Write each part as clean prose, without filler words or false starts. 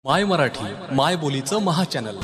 माय मराठी माय बोलीचं महाचॅनल।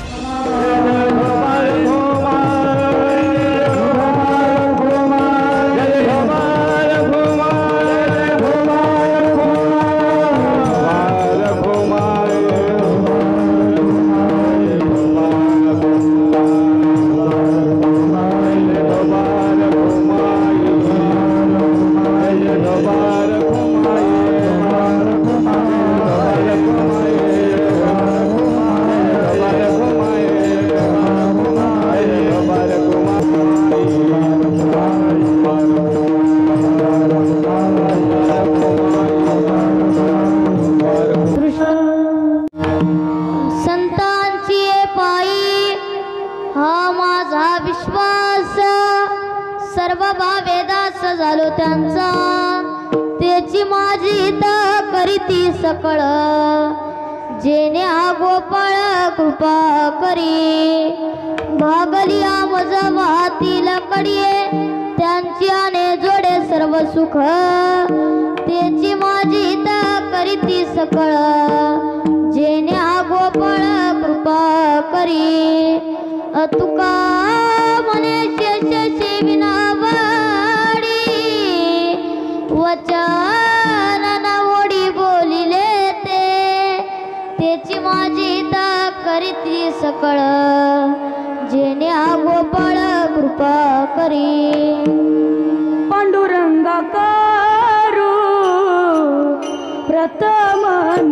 सर्व भावेदास झालो त्यांचा, त्याची माझी हित करीती सकळ, जेने हा गोपाळ कृपा करी, भागली आमज वाहतील कडिये, त्यांची आने जोडे सर्व सुख, त्याची माझी हित करीती सकळ, जेने हा गोपाळ कृपा करी। तुका मने शेष विनावाडी, वचन ओढी बोलिले ते, त्याची माझी हित करीती सकळ, जेने हा गोपाळ कृपा करी। पांडुरंगा करू प्रथम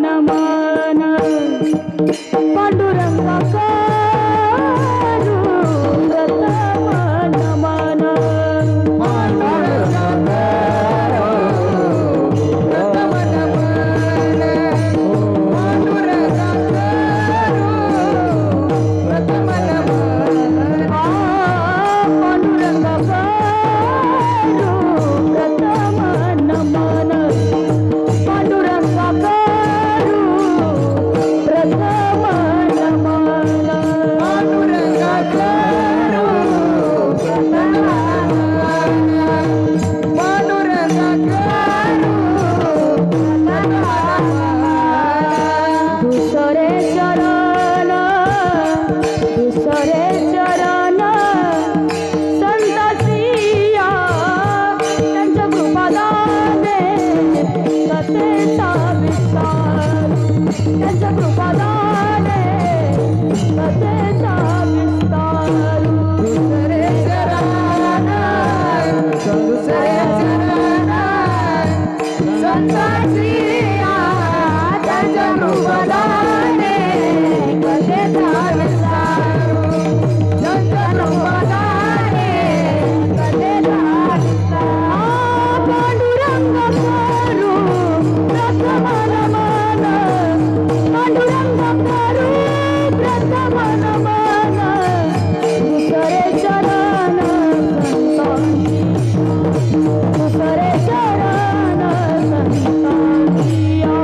नमन, पांडुरंगा करू प्रथम नमन, पांडुरंगा करू प्रथम नमन, पांडुरंगा करू प्रथम नमन, पांडुरंगा करू प्रथम नमन, पांडुरंगा करू प्रथम नमन, पांडुरंगा करू प्रथम नमन, पांडुरंगा करू प्रथम नमन। दुसरे चरण संतसिया त्यांच्या कृपादाने कथेचा विस्तार, त्यांच्या कृपादाने कथेचा विस्तार। दुसरे चरण संतसिया त्यांच्या कृपादाने कथेचा विस्तार, त्यांच्या कृपादाने कथेचा विस्तार। पांडुरंग करू प्रथम नमन, पांडुरंग करू प्रथम नमन, दुसरे चरण दुसरे चरण संतांचिया,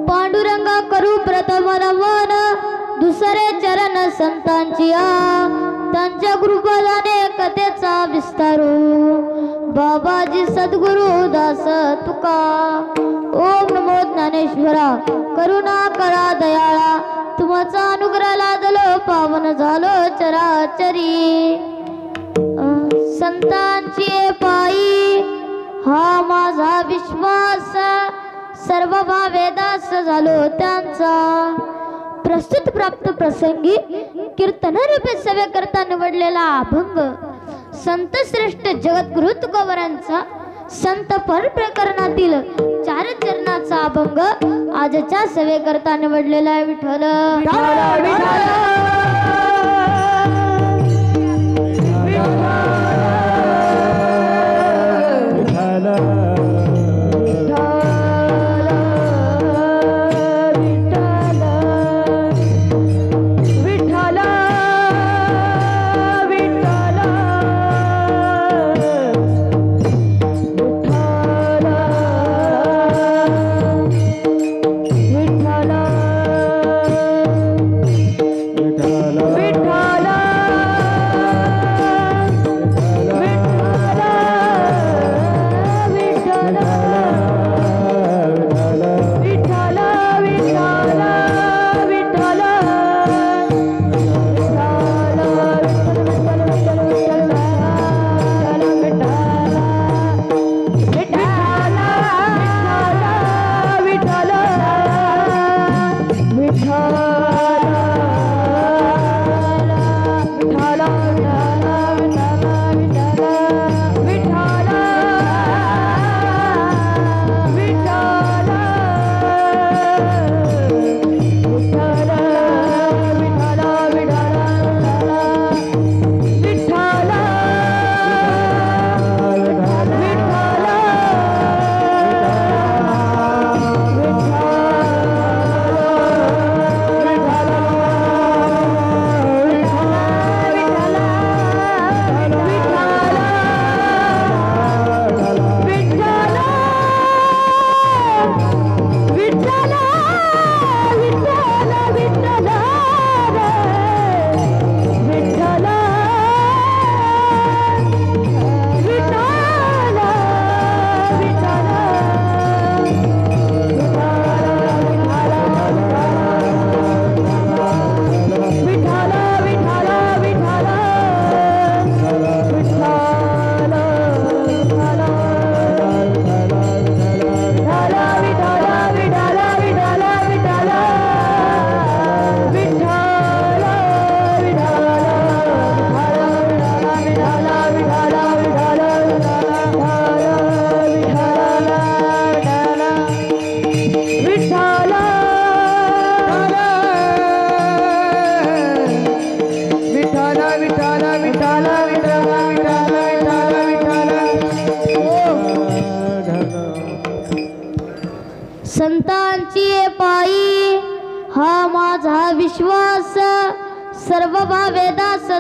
पांडुरंग पांडुरंगा करू प्रथम नमन, दुसरे चरण संतांचिया, त्यांच्या कृपादाने कथेचा विस्तारू। बाबाजी सद्गुरु दास तुका, ओम नमो ज्ञानेश्वरा, करुणा करा दयाळा, तुमचा अनुग्रह लादलो पावन झालो चराचरी। संतांची पायी हा माझा विश्वास, सर्व भावेदास झालो त्यांचा। प्रस्तुत प्राप्त प्रसंगी कीर्तन रूपे सेवे करता निवडलेला अभंग संत श्रेष्ठ जगद्गुरु तुकोबारांचा संत पर प्रकरणातील 4 चरणाचा अभंग आजच्या सेवे करता निवडलेला आहे। विठ्ठल विठ्ठल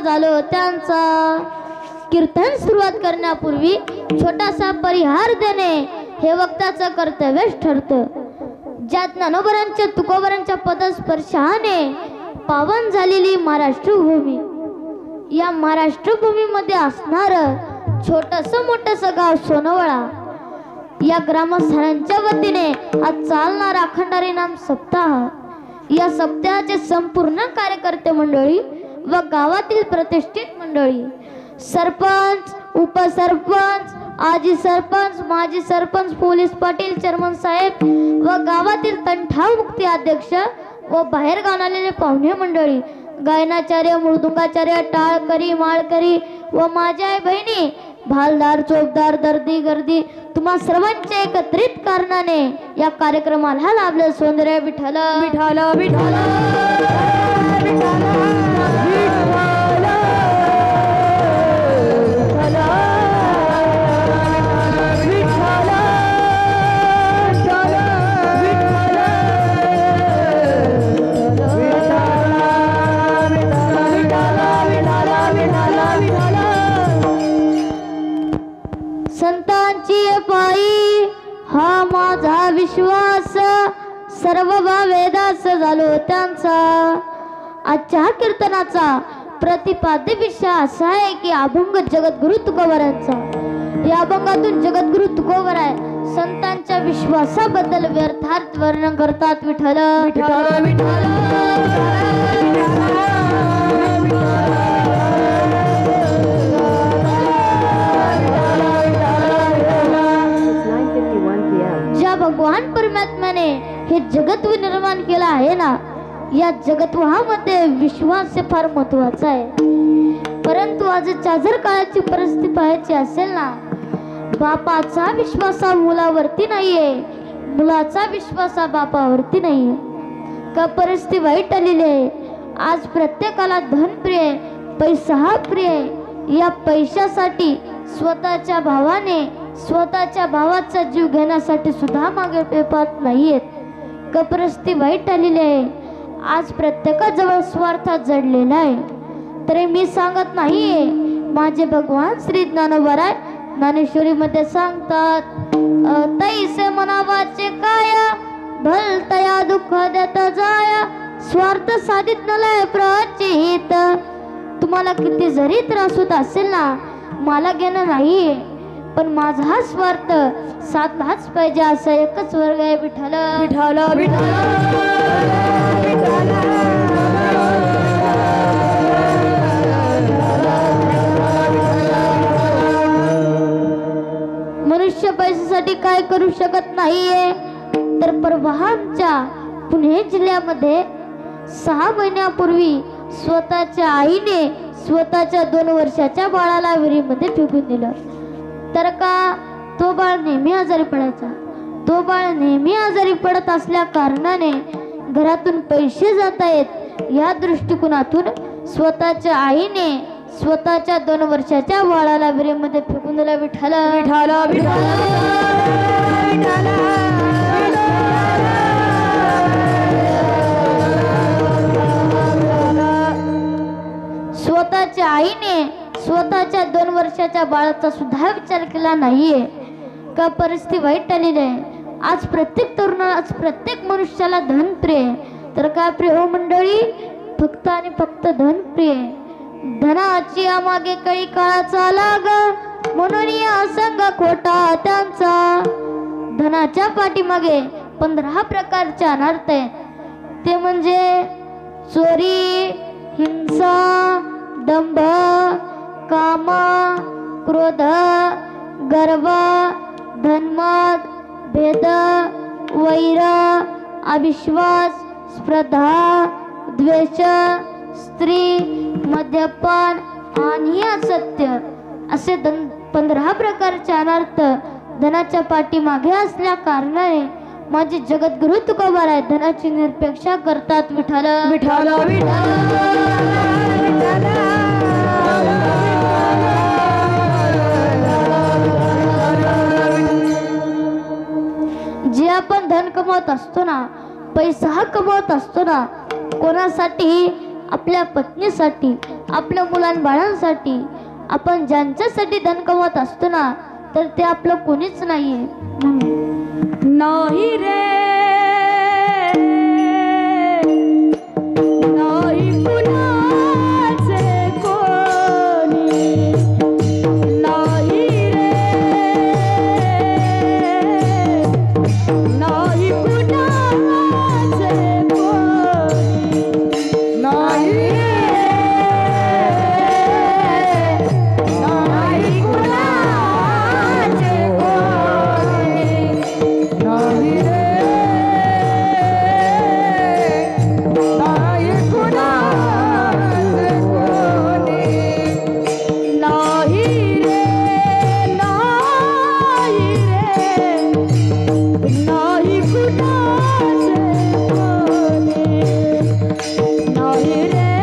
झालो त्यांचा. कीर्तन सुरुवात करण्यापूर्वी छोटासा परिहार देणे हे वक्त्याचं कर्तव्यच ठरतं. ज्या ज्ञानोबरांच्या तुकोबरांच्या पदस्पर्शाने पावन झालेली महाराष्ट्र भूमी, या महाराष्ट्र भूमीमध्ये असणार छोटस मोठस गाव सोनवळा, या ग्रामस्थांच्या वतीने आज चालणारा अखंड नाम सप्ताह, या सप्ताहाचे संपूर्ण कार्यकर्ते मंडळी व गावातील प्रतिष्ठित मंडळी, सरपंच, उपसरपंच, आजी सरपंच, माजी सरपंच, पोलीस पाटील, चेअरमन साहेब व गावातील तंटा मुक्ती अध्यक्ष व बाहेर गावून आलेले पाहुणे मंडळी, गायनाचार्य, मृदुंगाचार्य, टाळकरी, माळकरी व माझ्या आई बहिणी, भालदार, चोपदार, दर्दी, गर्दी, तुम्हा सर्वांच्या एकत्रित कारणाने या कार्यक्रमाला लाभलं. सौंदर्य विठ्ठल विठ्ठल विठ्ठल संतांची पायी हा माझा विश्वास, सर्व वेदास झालो त्यांचा. आजच्या कीर्तनाचा प्रतिपाद्य विषय असा आहे की अभंग जगद्गुरु तुकोबरांचा. या अभंगातून जगद्गुरु तुकोबर आहे संतांच्या विश्वासाबद्दल व्यर्थार्थ वर्णन करतात. विठ्ठल विठ्ठल विठ्ठल ज्या भगवान परमात्म्याने हे जगत निर्माण केलं आहे ना, या जगत्वामध्ये विश्वास हे फार महत्वाचा आहे. परंतु आजच्या जर काळाची परिस्थिती पाहायची असेल ना, बापाचा विश्वास हा मुलावरती नाहीये, मुलाचा विश्वास हा बापावरती नाहीये. का परिस्थिती वाईट आलेली आहे. आज प्रत्येकाला धन प्रिय, पैसा हा प्रिय. या पैशासाठी स्वतःच्या भावाने स्वतःच्या भावाचा जीव घेण्यासाठी सुद्धा मागे पाहत नाहीयेत. का परिस्थिती वाईट आलेली आहे. आज प्रत्येकाजवळ स्वार्थ जडलेला आहे. तरी मी सांगत नाहीये, माझे भगवान श्री ज्ञानोबराय ज्ञानेश्वरी मध्ये सांगतात, तैसे मनावाचे काया भलतया दुःख देत जाया, स्वार्थ साधित नलय प्रचित. तुम्हाला किती जरी त्रास होत असेल ना, मला घेणं नाहीये, पण माझा हा स्वार्थ साधलाच पाहिजे असा एकच वर्ग आहे. विठ्ठल विठ्ठल मनुष्य पैशासाठी काय करू शकत नाहीये. तर परवा आमच्या पुणे जिल्ह्यामध्ये 6 महिन्यापूर्वी स्वतःच्या आईने स्वतःच्या 2 वर्षाच्या बाळाला विहिरीमध्ये फेकून दिलं. तर का तो बाळ नेहमी आजारी पडायचा. तो बाळ नेहमी आजारी पडत असल्या कारणाने घरातून पैसे जात आहेत, या दृष्टिकोनातून स्वतःच्या आईने स्वतःच्या 2 वर्षाच्या बाळाला विहिरीमध्ये फेकून दिलं. विठ्ठल विठ्ठल स्वतःच्या आईने स्वतःच्या 2 वर्षाच्या बाळाचा सुद्धा विचार केला नाहीये. का परिस्थिती वाईट आलेली आहे. आज प्रत्येक तरुणाला, आज प्रत्येक मनुष्याला धन प्रिय. तर काय प्रिय हो मंडळी, फक्त आणि फक्त धन प्रिय. धनाची मागे काही काळाचा लाग, म्हणून या संघ खोटा त्यांचा. धनाच्या पाठीमागे 15 प्रकारचे अनर्थ आहेत. ते म्हणजे चोरी, हिंसा, दंभ, काम, क्रोध, गर्व, धनमद, भेद, वैर, अविश्वास, स्पर्धा, द्वेष, स्त्री, मद्यपान आणि असत्य असे 15 प्रकारचे अनर्थ धनाच्या पाठीमागे असल्या कारणाने माझे जगद्गुरु तुकोबराय धनाची निरपेक्षा करतात. विठ्ठल विठ्ठल जे आपण धन कमवत असतो ना, पैसा कमवत असतो ना, कोणासाठी? आपल्या पत्नीसाठी, आपल्या मुलांबाळांसाठी आपण ज्यांच्यासाठी धन कमवत असतो ना, तर ते आपलं कोणीच नाहीये. नाही रे नाही कुणाचे कोणी नाही रे नाही कुणाचे कोणी नाही रे नाही कुणाचे कोणी नाही रे नाही कुणाचे कोणी नाही रे नाही रे नाही कुणाचे कोणी नाही रे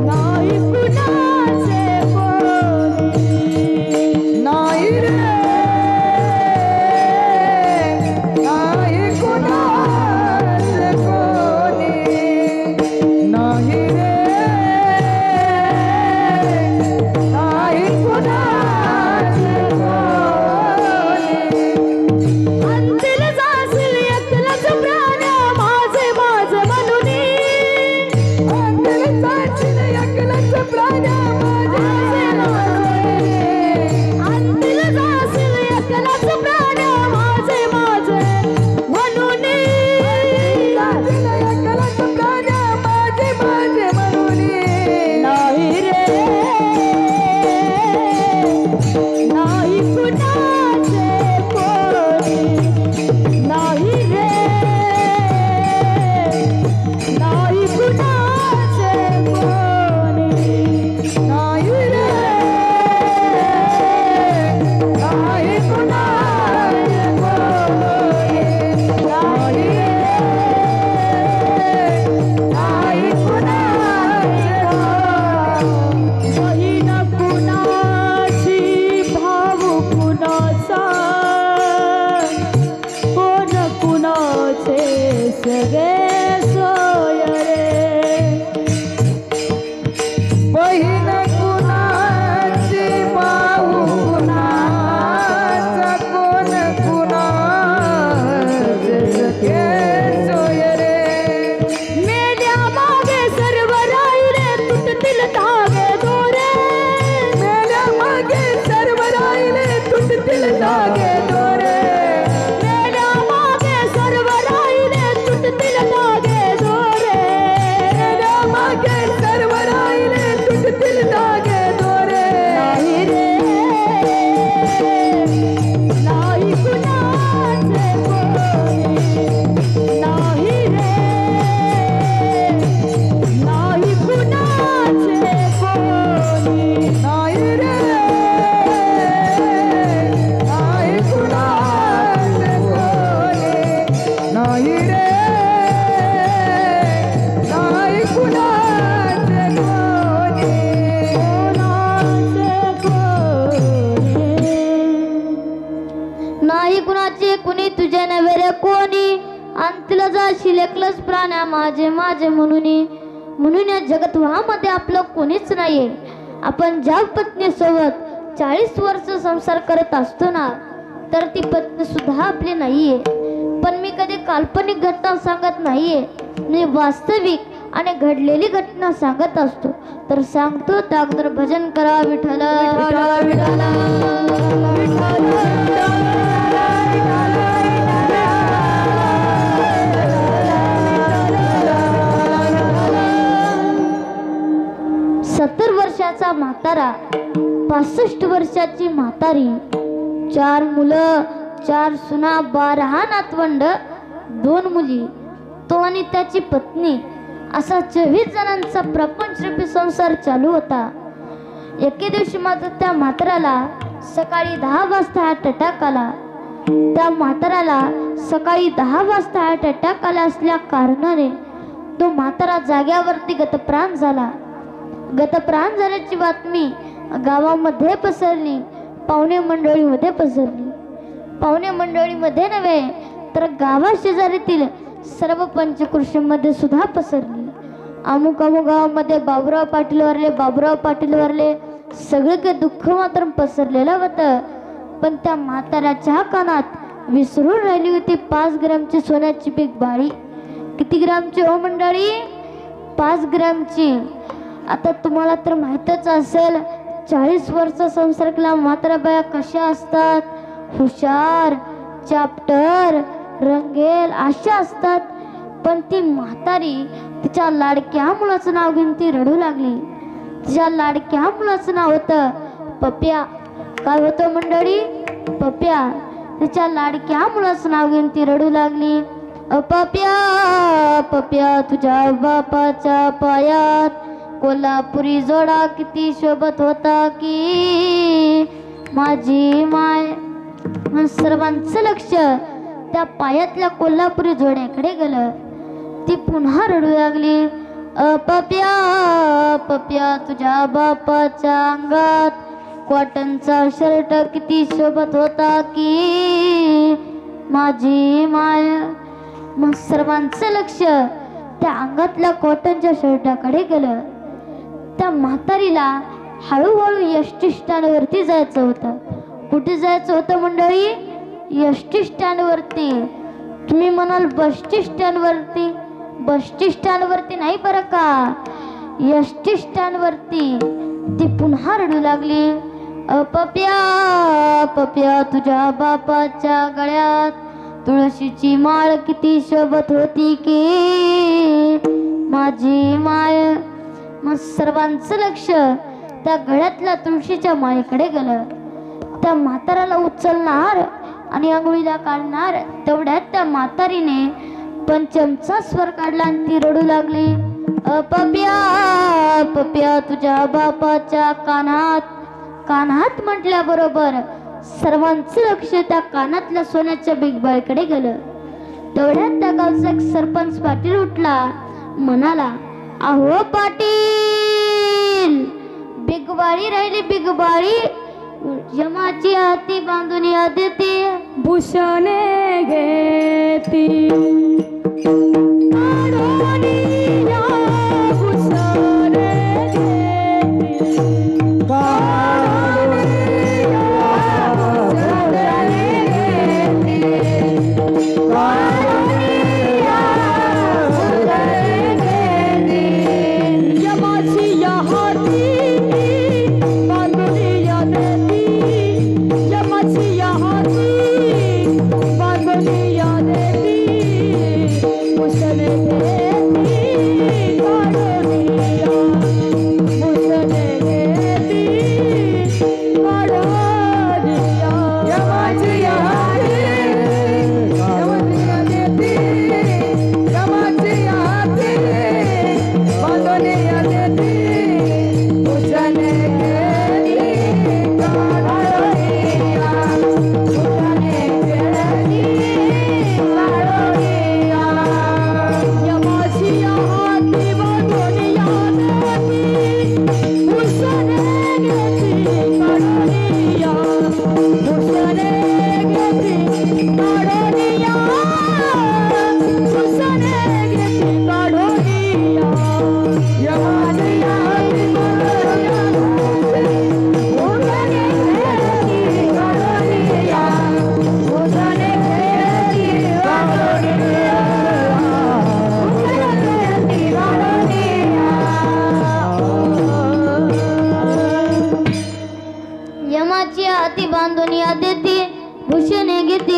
नाही कुणाचे कोणी नाही रे नाही कुणाचे कोणी नाही रे नाही कुणाचे कोणी अंतिल जाशील एकलाच प्राण माझे माझे म्हणूनी अंतिल जाशील एकलाच प्राण माझे माझे अंतिल जाशील एकलाच प्राण माझे माझे म्हणूनी जाशील एकलाच प्राण माझे माझे म्हणूनी नाही रे नाही कुणाचे कोणी नाही रे नाही कुणाचे कोणी नाही रे नाही कुणाचे कोणी नाही रे नाही कुणाचे कोणी बहीण कुणाची भाऊ कुणाचा कोण कुणाचे सगळे सोय रे बहीण कुणाची भाऊ कुणाचा कोण कुणाचे सगळे सोय रे मेल्या मागे सर्व राहिले तुटतील धागे दोरे मेल्या मागे सर्व राहिले तुटतील धागे दोरे मेल्या मागे सर्व राहिले तुटतील धागे दोरे मेल्या मागे सर्व राहिले तुटतील धागे दोरे नाही रे नाही कुणाचे कोणी नाही रे नाही कुणाचे कोणी नाही रे नाही कुणाचे कोणी नाही रे नाही कुणाचे कोणी नाही कुणाचे कुणी तुझे नव्हे रे कोणी अंतला जाशील एकलंच प्राण्या माझे माझे म्हणून या जगत मध्ये आपलं कोणीच नाहीये. आपण ज्या पत्नी सोबत 40 वर्ष संसार करत असतो ना, तर ती पत्नी सुद्धा आपली नाहीये. पण मी कधी काल्पनिक घटना सांगत नाहीये, मी वास्तविक आणि घडलेली घटना सांगत असतो. तर सांगतो त्या अगोदर भजन करा विठ्ठल विठ्ठल विठ्ठल वर्षाचा म्हातारा, 65 वर्षाची म्हातारी, 4 मुलं, 4 सुना, 12 नातवंड, 2 मुली, तो आणि त्याची पत्नी, असा 24 जणांचा प्रपंचरूपी संसार चालू होता. एके दिवशी मात्र त्या म्हाताराला सकाळी 10 वाजता हार्ट अटॅक आला. त्या म्हाताराला सकाळी 10 वाजता हार्ट अटॅक आला असल्या कारणाने तो म्हातारा जाग्यावरती गतप्राण झाला. गतप्राण झाल्याची बातमी गावामध्ये पसरली, पाहुणे मंडळीमध्ये पसरली. पाहुणे मंडळीमध्ये नव्हे तर गावा शेजारीतील सर्व पंचकृषीमध्ये सुद्धा पसरली. अमुक अमुक गावामध्ये बाबुराव पाटील वारले सगळीकडे दुःख मात्र पसरलेलं होतं. पण त्या म्हाताऱ्याच्या कानात विसरून राहिली होती 5 ग्रॅमची सोन्याची पीक बाळी. किती ग्रॅमची हो मंडळी? 5 ग्रॅमची. आता तुम्हाला तर माहीतच असेल 40 वर्ष संसार केला म्हाताऱ्या बाया कशा असतात, हुशार, चॅप्टर, रंगेल अशा असतात. पण ती म्हातारी तिच्या लाडक्या मुलाचं नाव घेऊन ती रडू लागली. तिच्या लाडक्या मुलाचं नाव होतं पप्या. काय होतं मंडळी? पप्या. तिच्या लाडक्या मुलाचं नाव घेऊन ती रडू लागली. पप्या पप्या तुझ्या बापाच्या पायात कोल्हापुरी जोडा किती शोभत होता की माझी माय. सर्वांचं लक्ष त्या पायातल्या कोल्हापुरी जोड्याकडे गेलं. ती पुन्हा रडू लागली. पप्या पप्या तुझ्या बापाच्या अंगात कॉटनचा शर्ट किती शोभत होता की माझी माय. मग सर्वांचं लक्ष त्या अंगातल्या कॉटनच्या शर्टाकडे गेलं. त्या म्हातारीला हळूहळू एसटी स्टँडवरती जायचं होतं. कुठे जायचं होतं मंडळी? एसटी स्टँडवरती. तुम्ही म्हणाल बसटी स्टँडवरती. बसटी स्टँडवरती नाही बरं का, एसटी स्टँडवरती. ती पुन्हा रडू लागली. पप्या पप्या तुझ्या बापाच्या गळ्यात तुळशीची माळ किती शोभत होती की माझी माय. मग सर्वांचं लक्ष त्या गळ्यातल्या तुळशीच्या माळेकडे गेलं. त्या म्हाताऱ्याला उचलणार आणि आंघोळीला काढणार तेवढ्यात त्या म्हातारीने पंचमचा स्वर काढला आणि ती रडू लागली. पप्या पप्या तुझ्या बापाच्या कानात. कानात म्हटल्याबरोबर सर्वांचं लक्ष त्या कानातल्या सोन्याच्या बिगबाळीकडे गेलं. तेवढ्यात त्या गावचा एक सरपंच पाटील उठला. म्हणाला, अहो पाटील, बिगबाळी राहिली बिगबाळी. यमाची हाती बांधून या देते भूषणे घेती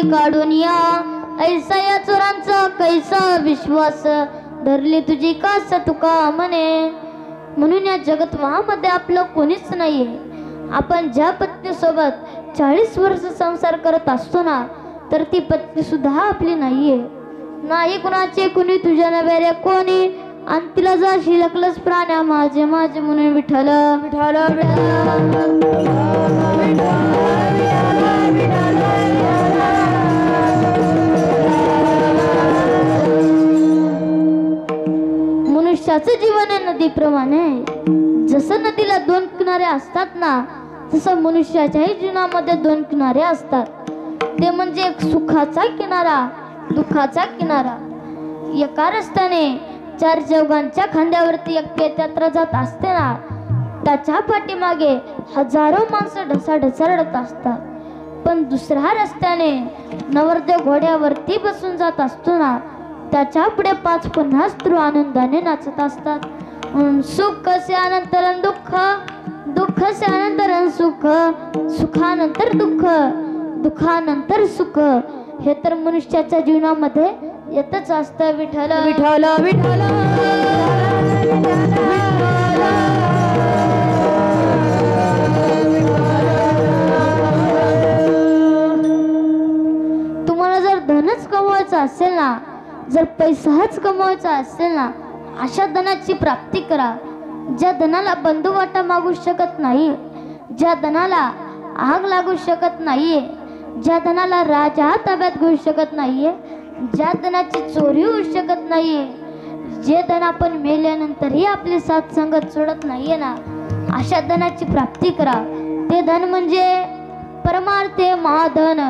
काढून या. ऐसा या चोरांचा कैसा विश्वास धरली तुझी कास तुका म्हणे. म्हणून या जगतवामध्ये आपलं कोणीच नाहीये. आपण ज्या पत्नीसोबत 40 वर्ष संसार करत असतो ना, तर ती पत्नी सुद्धा आपली नाहीये. नाही कुणाचे कुणी तुझ्या नव्हे रे कोणी. आणि तिला जा शिलकलच प्राण्या माझे माझे म्हणून विठ्ठल विठ्ठल मनुष्याचं जीवन आहे नदीप्रमाणे. जसं नदीला 2 किनारे असतात ना, तसं मनुष्याच्याही जीवनामध्ये 2 किनारे असतात. ते म्हणजे एक सुखाचा किनारा, दुःखाचा किनारा. एका रस्त्याने चार चौघांच्या खांद्यावरती एक तीर्थयात्रा जात असते ना, त्याच्या पाठीमागे हजारो माणसं ढसाढसा रडत असतात. पण दुसऱ्या रस्त्याने नवरदेव घोड्यावरती बसून जात असतो ना, त्याच्या पुढे 5-50 स्त्री आनंदाने नाचत असतात. म्हणून सुख से अनंतरं दुःख, दुःख से अनंतरं सुख, सुखानंतर दुःख, दुःखानंतर सुख, हे तर मनुष्याच्या जीवनामध्ये येतच असतं. विठ्ठल विठ्ठल विठ्ठल तुम्हाला जर धनच कमवायचं असेल ना, जर पैसाच कमवायचा असेल ना, अशा धनाची प्राप्ती करा. ज्या धनाला बंधुवाटा मागू शकत नाही, ज्या धनाला आग लागू शकत नाहीये, ज्या धनाला राजा ताब्यात घेऊ शकत नाहीये, ज्या धनाची चोरी होऊ शकत नाहीये, जे धन आपण मेल्यानंतरही आपली साथ संगत सोडत नाहीये ना, अशा धनाची प्राप्ती करा. ते धन म्हणजे परमार्थे महाधन,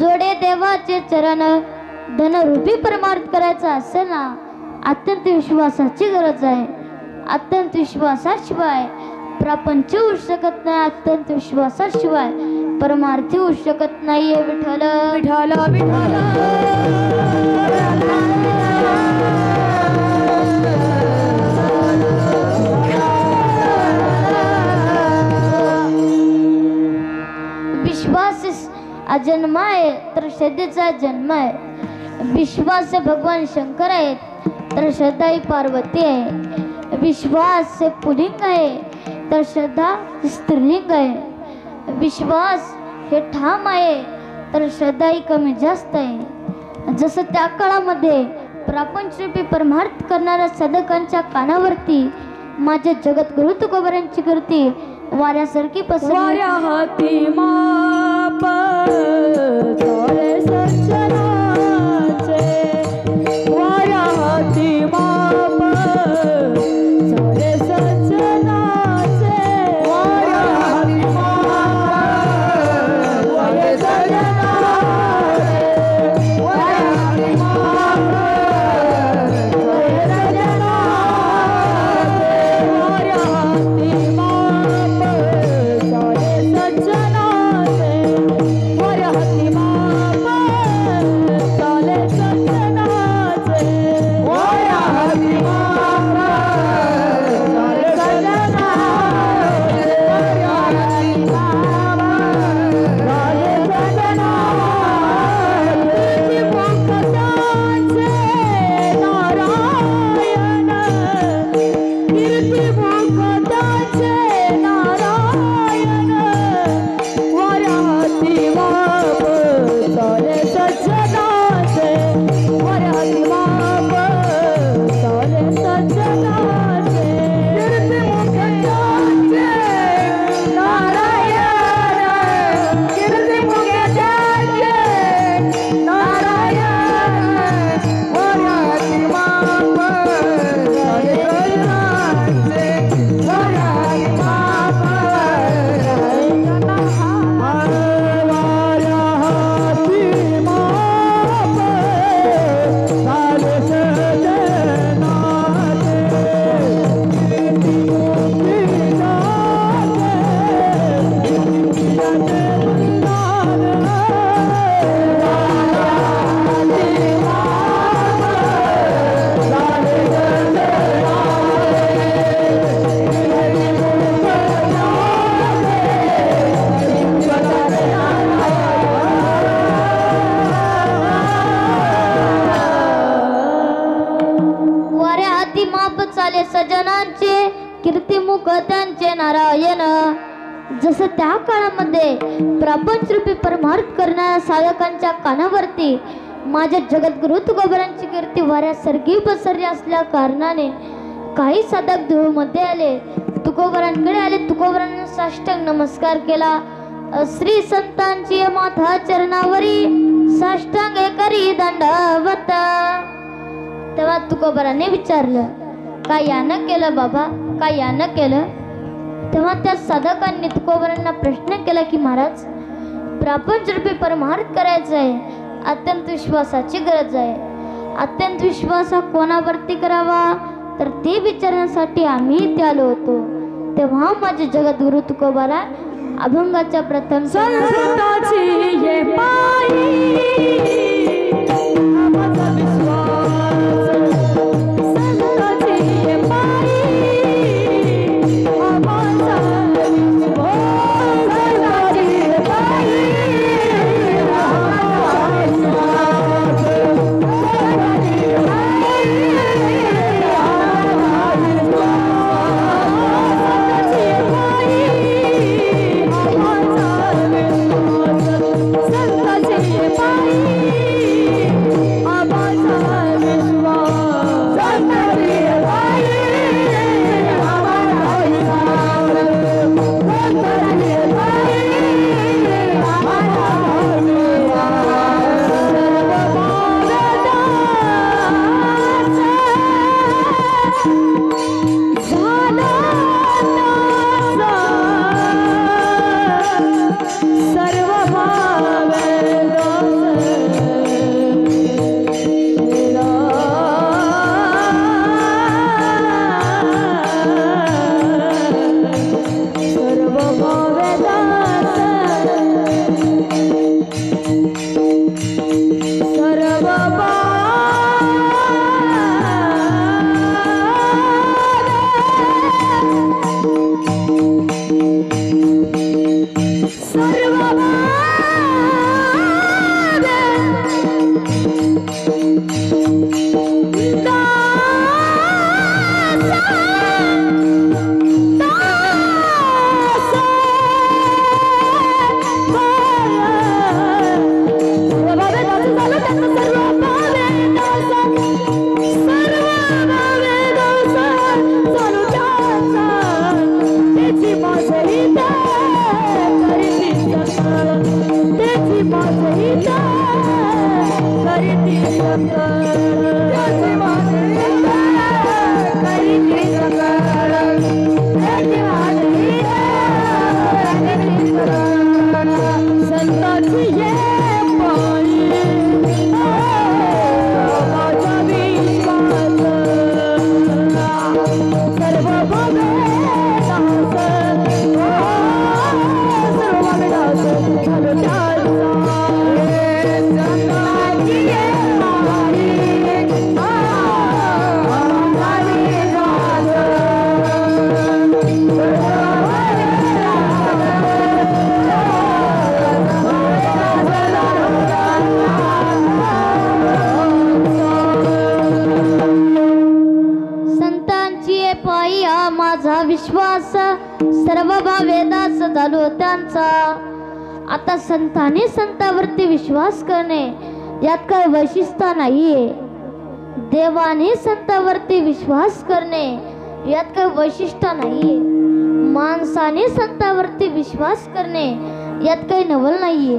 जोडे देवाचे चरण. धनरूपी परमार्थ करायचा असेल ना, अत्यंत विश्वासाची गरज आहे. अत्यंत विश्वासाशिवाय प्रपंच होऊ शकत नाही, अत्यंत विश्वासाशिवाय परमार्थी होऊ शकत नाहीये. विठ्ठल विठ्ठल विठ्ठल विश्वास अजन्म आहे तर श्रद्धेचा जन्म आहे. विश्वास से भगवान शंकर आहेत तर श्रद्धा ही पार्वती आहे. विश्वास से पुल्लिंग आहे तर श्रद्धा स्त्रीलिंग आहे. विश्वास हे ठाम आहे तर श्रद्धा ही कमी जास्त आहे. जसं त्या काळामध्ये प्रापंचरूपी परमार्थ करणाऱ्या साधकांच्या कानावरती माझे जगद्गुरु तुकोबारांची कीर्ती वाऱ्यासारखी पसरली. वाऱ्या हाती माप चाले सज्जनाचे, वाऱ्या हाती माप चाले सज्जनाचे, वाऱ्या हाती माप चाले सज्जनाचे, वाऱ्या हाती माप चाले सज्जनाचे, वाऱ्या हाती माप चाले सज्जनाचे, वाऱ्या हाती माप चाले सज्जनाचे, वाऱ्या हाती माप चाले सज्जनाचे, वाऱ्या हाती माप चाले सज्जनाचे. कीर्ती मुखताचे नारायण, वाऱ्या हाती माप चाले सज्जनाचे, वाऱ्या हाती माप चाले सज्जनाचे. कीर्ती मुखताचे नारायण, कीर्ती मुखताचे नारायण, वाऱ्या हाती माप चाले सज्जनाचे, वाऱ्या हाती माप चाले वाऱ्या हाती माप चाले सज्जनांचे, कीर्तिमुख त्यांचे नारायण. जसं त्या काळामध्ये प्रपंचरूपी परमार्थ करणाऱ्या साधकांच्या कानावरती माझ्या जगद्गुरु तुकोबारांची कीर्ती वाऱ्यासारखी पसरली असल्या कारणाने काही साधक देहूमध्ये आले, तुकोबारांकडे आले. तुकोबारांना साष्टांग नमस्कार केला. श्री संतांची माथा चरणावरी साष्टांग करी दंडवत. तेव्हा तुकोबाराने विचारलं, काय यानं केलं बाबा, काय यानं केलं? तेव्हा त्या साधकांनी तुकोबारांना प्रश्न केला की महाराज, प्रपंचरूपी परमार्थ करायचा आहे, अत्यंत विश्वासाची गरज आहे. अत्यंत विश्वास हा कोणावरती करावा तर ते विचारण्यासाठी आम्ही इथे आलो होतो. तेव्हा माझे जगद्गुरु तुकोबाला अभंगाच्या प्रथम संताची ये पायी आम्हाचा विश्वास, संताची ये पायी आम्हाचा विश्वास, संताची ये पायी आम्हाचा विश्वास, संताची ये पायी आम्हाचा विश्वास, संताची ये पायी आम्हाचा विश्वास, संताची ये पायी आम्हाचा विश्वास, संताची ये पायी आम्हाचा सर्व विश्वास सर्व वेदास झालो त्यांचा. आता संतांनी संतावरती विश्वास करणे यात काय वैशिष्ट्य नाहीये. देवाने संतावरती विश्वास करणे यात काय वैशिष्ट्य नाहीये. माणसाने संतावरती विश्वास करणे यात काही नवल नाहीये.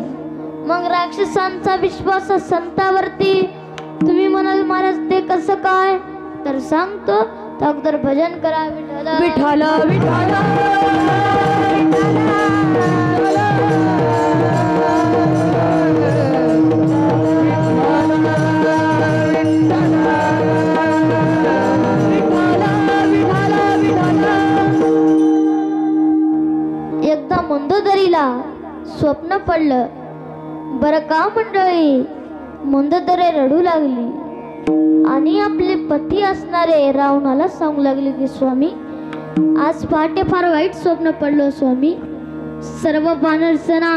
मग राक्षसांचा विश्वास संतावरती तुम्ही म्हणाल महाराज ते कसं काय, तर सांगतो. अगोदर भजन करा विठ्ठल विठ्ठल विठ्ठल एकदा मंदोदरीला स्वप्न पडलं बरं का मंडळी. मंदोदरी रडू लागली आणि आपले पती असणारे रावणाला सांगू लागले की स्वामी आज पहाटे फार वाईट स्वप्न पडलं स्वामी. सर्व वानरसेना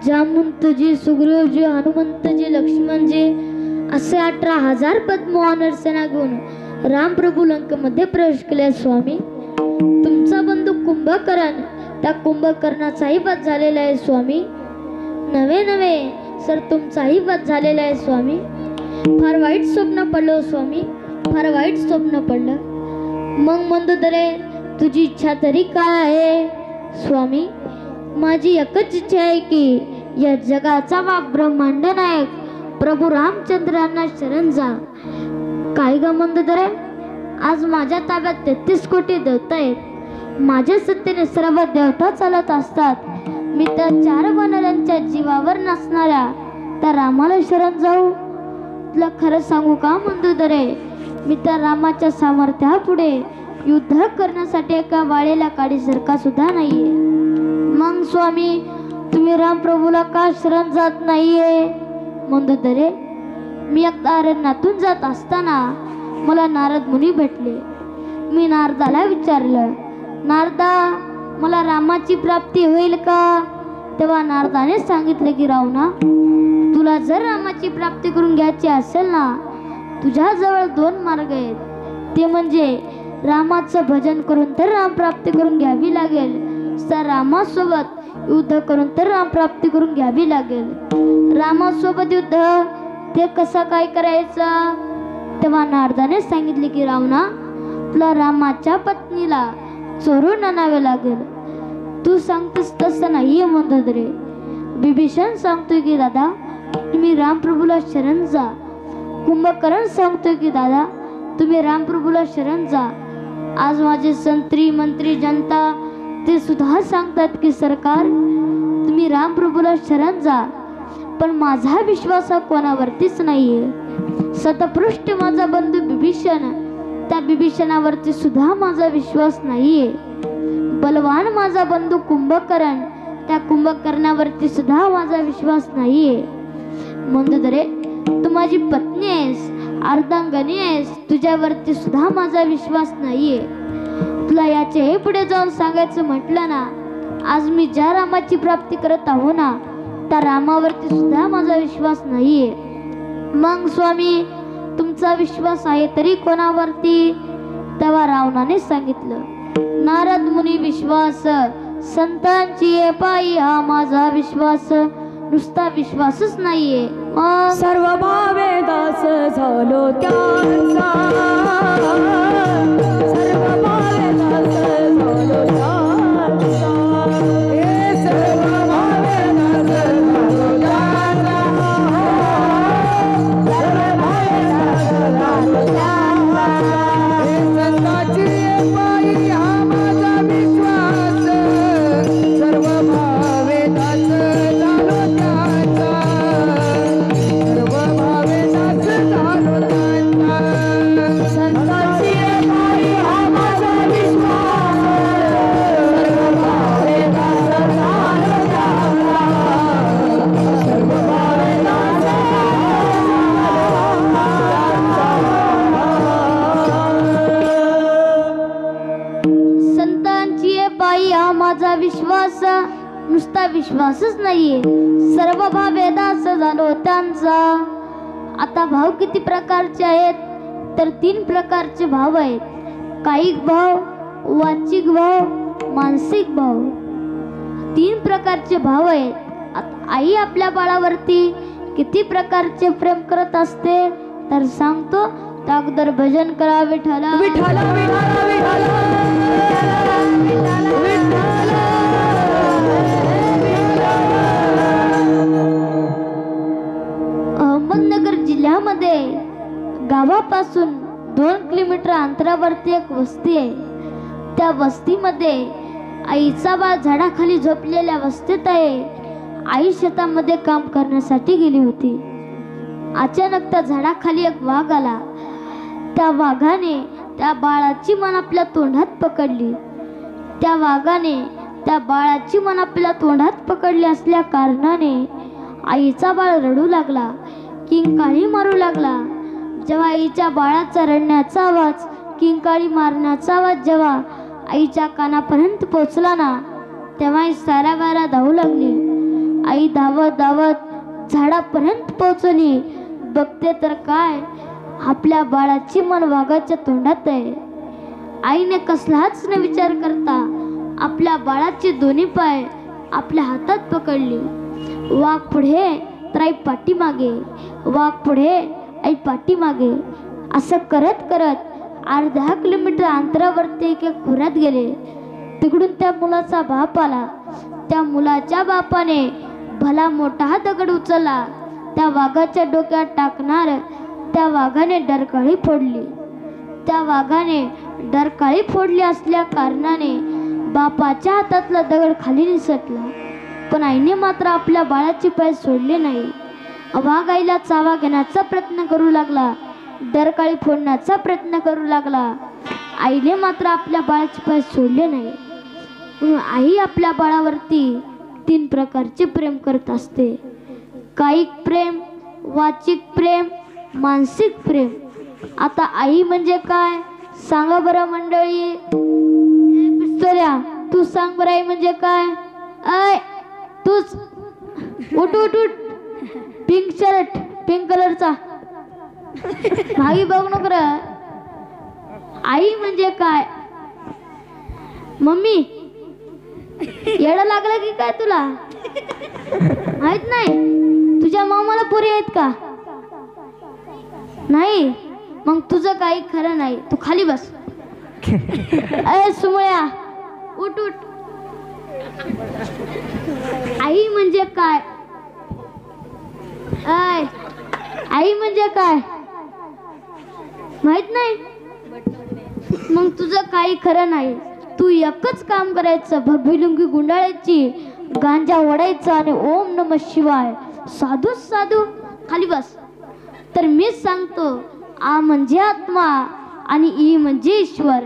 जामवंतजी, सुग्रीवजी, हनुमंतजी, लक्ष्मणजी असे 18,000 पद्म वानरसेना घेऊन रामप्रभू लंकेमध्ये प्रवेश केले स्वामी. तुमचा बंधू कुंभकर्ण त्या कुंभकर्णाचाही वध झालेला आहे स्वामी. नवे सर तुमचाही वध झालेला आहे स्वामी. फार वाईट स्वप्न पडलं स्वामी, फार वाईट स्वप्न पडलं. मग मंदोदरे तुझी इच्छा तरी काय आहे स्वामी. माझी एकच इच्छा आहे की या जगाचा वा ब्रह्मांड नायक प्रभू रामचंद्रांना शरण जा. काय ग मंदोदरे, आज माझ्या ताब्यात 33 कोटी देवता आहेत. माझ्या सत्तेने सर्व देवता चालत असतात. मी त्या 4 वानरांच्या जीवावर नसणाऱ्या त्या रामाला शरण जाऊ. तुला खरं सांगू का मंदोदरे, मी त्या रामाच्या सामर्थ्यापुढे युद्ध करण्यासाठी एका वाळेला काडीसारखा सुद्धा नाहीये. मग स्वामी तुम्ही रामप्रभूला का शरण जात नाहीये? मंदोदरे, मी एकदा अरण्यातून जात असताना मला नारद मुनी भेटले. मी नारदाला विचारलं, नारदा मला रामाची प्राप्ती होईल का? तेव्हा नारदाने सांगितले की रावणा, तुला जर रामाची प्राप्ती करून घ्यायची असेल ना, तुझ्याजवळ 2 मार्ग आहेत. ते म्हणजे रामाचं भजन करून तर राम प्राप्ती करून घ्यावी लागेल, तर रामासोबत युद्ध करून तर राम प्राप्ती करून घ्यावी लागेल. रामासोबत युद्ध ते कसं काय करायचं? तेव्हा नारदाने सांगितले की रावणा, तुला रामाच्या पत्नीला चोरून आणावे लागेल. तू सांगतेस तसं नाहीये मंदोदरे. विभीषण सांगतोय की दादा तुम्ही रामप्रभूला शरण जा. कुंभकर्ण सांगतोय की दादा तुम्ही रामप्रभूला शरण जा. आज माझे संत्री मंत्री जनता ते सुद्धा सांगतात की सरकार तुम्ही रामप्रभूला शरण जा. पण माझा विश्वास हा कोणावरतीच नाहीये. शतपृष्ठ माझा बंधू विभीषण, त्या विभीषणावरती सुद्धा माझा विश्वास नाहीये. बलवान माझा बंधू कुंभकर्ण, त्या कुंभकर्णावरती सुद्धा माझा विश्वास नाहीये. मंदोदरे, तू माझी पत्नी आहेस, अर्धांगनी आहेस, तुझ्यावरती सुद्धा माझा विश्वास नाहीये. तुला याचे पुढे जाऊन सांगायचं म्हटलं ना, आज मी ज्या रामाची प्राप्ती करत आहो ना, त्या रामावरती सुद्धा माझा विश्वास नाहीये. मग स्वामी तुमचा विश्वास आहे तरी कोणावरती? तेव्हा रावणाने सांगितलं, नारद मुनी विश्वास, संतांची ये पायी हा माझा विश्वास. नुसता विश्वासच नाहीये, सर्व भावे दास झालो त्यांचा, सर्व भावे दास झालो त्यांचा, हे सर्व भावे दास झालो त्यांचा, सर्व भावे दास झालो त्यांचा, हे संतांची पायी हा माझा विश्वास, सर्व भावे दास झालो त्यांचा, सर्व भावे दास झालो त्यांचा, संतांची पायी हा माझा विश्वास, सर्व भावे दास झालो त्यांचा, सर्व भावे दास संतांची ये पायी हा माझा विश्वास, नुसता विश्वासच नाहीये, सर्व भावे दास झालो त्यांचा. आता भाव किती प्रकारचे आहेत? तर 3 प्रकारचे भाव आहेत. कायिक भाव, वाचिक भाव, मानसिक भाव. 3 प्रकारचे भाव आहेत. आई आपल्या बाळावरती किती प्रकारचे प्रेम करत असते तर सांगतो, त्या अगोदर भजन करा विठ्ठला विठ्ठल विठ्ठल विठ्ठल विठ्ठल. अहमदनगर जिल्ह्यामध्ये गावापासून 2 किलोमीटर अंतरावरती एक वस्ती आहे. त्या वस्तीमध्ये आईचा बाळ झाडाखाली झोपलेल्या अवस्थेत आहे. आई शेतामध्ये काम करण्यासाठी गेली होती. अचानक त्या झाडाखाली एक वाघ आला. त्या वाघाने त्या बाळाची मान आपल्या तोंडात पकडली. त्या वाघाने त्या बाळाची मान आपल्या तोंडात पकडली असल्या कारणाने आईचा बाळ रडू लागला, किंकाळी मारू लागला. जेव्हा आईच्या बाळाचा रडण्याचा आवाज, किंकाळी मारण्याचा आवाज जेव्हा आईच्या कानापर्यंत पोचला ना, तेव्हा साऱ्या वारा धावू लागली. आई धावत धावत झाडापर्यंत पोहोचली. बघते तर काय, आपल्या बाळाची मन वाघाच्या तोंडात आहे. आईने कसलाच न विचार करता आपल्या बाळाचे दोन्ही पाय आपल्या हातात पकडले. वाघ पुढे तर आई पाठीमागे, वाघ पुढे आई पाठीमागे. असं करत करत अर्धा किलोमीटर अंतरावरती एका खोऱ्यात गेले. तिकडून त्या मुलाचा बाप आला. त्या मुलाच्या बापाने भला मोठा दगड उचलला. त्या वाघाच्या डोक्यात टाकणार त्या वाघाने डरकाळी फोडली. त्या वाघाने डरकाळी फोडली असल्या कारणाने बापाच्या हातातला दगड खाली निसटला. पण आईने मात्र आपल्या बाळाचे पाय सोडले नाही. वाघ आईला चावा घेण्याचा प्रयत्न करू लागला, डरकाळी फोडण्याचा प्रयत्न करू लागला. आईने मात्र आपल्या बाळाचे पाय सोडले नाही. म्हणून आई आपल्या बाळावरती 3 प्रकारचे प्रेम करत असते. कायिक प्रेम, वाचिक प्रेम, मानसिक प्रेम. आता आई म्हणजे काय सांगा बरं मंडळी. पिस्तोल्या तू सांग बरं आई म्हणजे काय. ऐ तूच उठ उठ उठ. पिंक शर्ट, पिंक कलरचा. भावी बघ नको रे. आई म्हणजे काय. मम्मी येडं लागलं की काय तुला माहित नाही. तुझ्या मामाला पोरी आहेत का नाही. मग तुझं काही खरं नाही. तू खाली बस. अय सुमळ्या उठ उठ. आई म्हणजे काय. आय आई म्हणजे काय माहित नाही. मग तुझं काही खरं नाही. तू एकच काम करायचं, भगवी लुंगी गुंडाळायची, गांजा ओढायचा आणि ओम नमः शिवाय साधू साधू. खाली बस. तर मीच सांगतो, आ म्हणजे आत्मा आणि ई म्हणजे ईश्वर.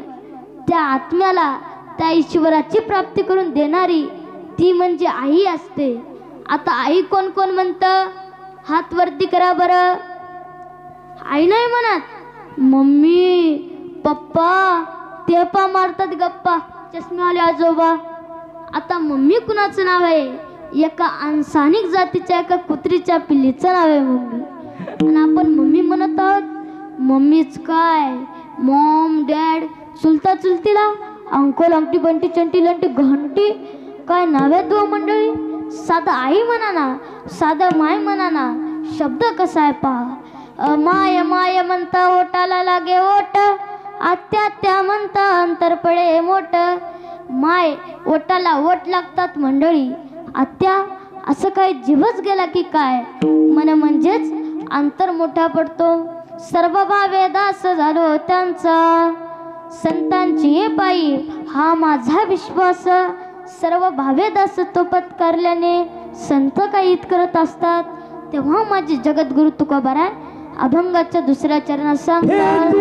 त्या आत्म्याला त्या ईश्वराची प्राप्ती करून देणारी ती म्हणजे आई असते. आता आई कोण कोण म्हणतं हात वरती करा बरं. आई नाही म्हणत. मम्मी पप्पा ते पा मारतात गप्पा चष्मेवाले आजोबा. आता मम्मी कुणाचं नाव आहे. एका अनसानिक जातीच्या एका कुत्रीच्या पिल्लीचं नाव आहे मम्मी. आणि आपण मम्मी म्हणत आहोत. मम्मीच काय मॉम डॅड चुलता चुलतीला अंकोल अंगठी बंटी चंटी लंटी घंटी काय नाव आहे तो मंडळी. साधा आई म्हणा ना, साधा माय म्हणा ना. शब्द कसा आहे पहा. माय माय म्हणता ओटाला लागे ओट, आत्या त्या म्हणता अंतर पडे मोठ. माय ओटाला ओट लागतात मंडळी. आत्या असं काय जीवच गेला की काय मन म्हणजेच अंतर मोठा पडतो. सर्व भावे दास झालो त्यांचा, संतांची ये पायी हा माझा विश्वास. सर्व भावे दास तो पत्कारल्याने संत काही करत असतात. तेव्हा माझे जगद्गुरु तुकोबाराय अभंगाच्या 2ऱ्या चरणात सांगतात.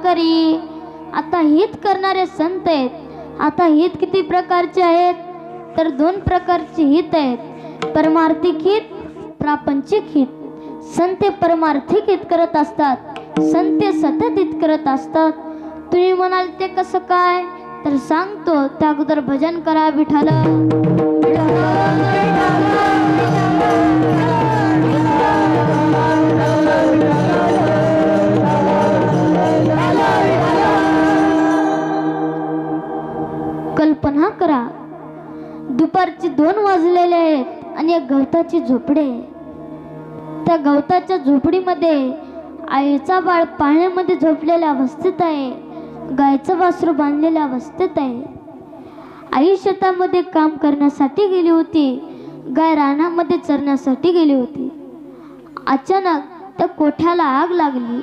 करी. आता हित करणारे संत आहेत. आता हित किती प्रकारचे आहेत तर 2 प्रकारचे हित आहेत. परमार्थिक हित, प्रापंचिक हित संते परमार्थिक हित करत असतात, संते सतत हित करत असतात. तुम्ही म्हणाल ते कसं काय, तर सांगतो. त्या अगोदर भजन करा विठाल. कल्पना करा, दुपारचे 2 वाजलेले आहेत आणि एक गवताची झोपडी आहे. त्या गवताच्या झोपडीमध्ये आईचा बाळ पाळण्यामध्ये झोपलेल्या अवस्थेत आहे, गायचं वासरू बांधलेल्या अवस्थेत आहे. आई शेतामध्ये काम करण्यासाठी गेली होती, गाय रानामध्ये चरण्यासाठी गेली होती. अचानक त्या कोठ्याला आग लागली.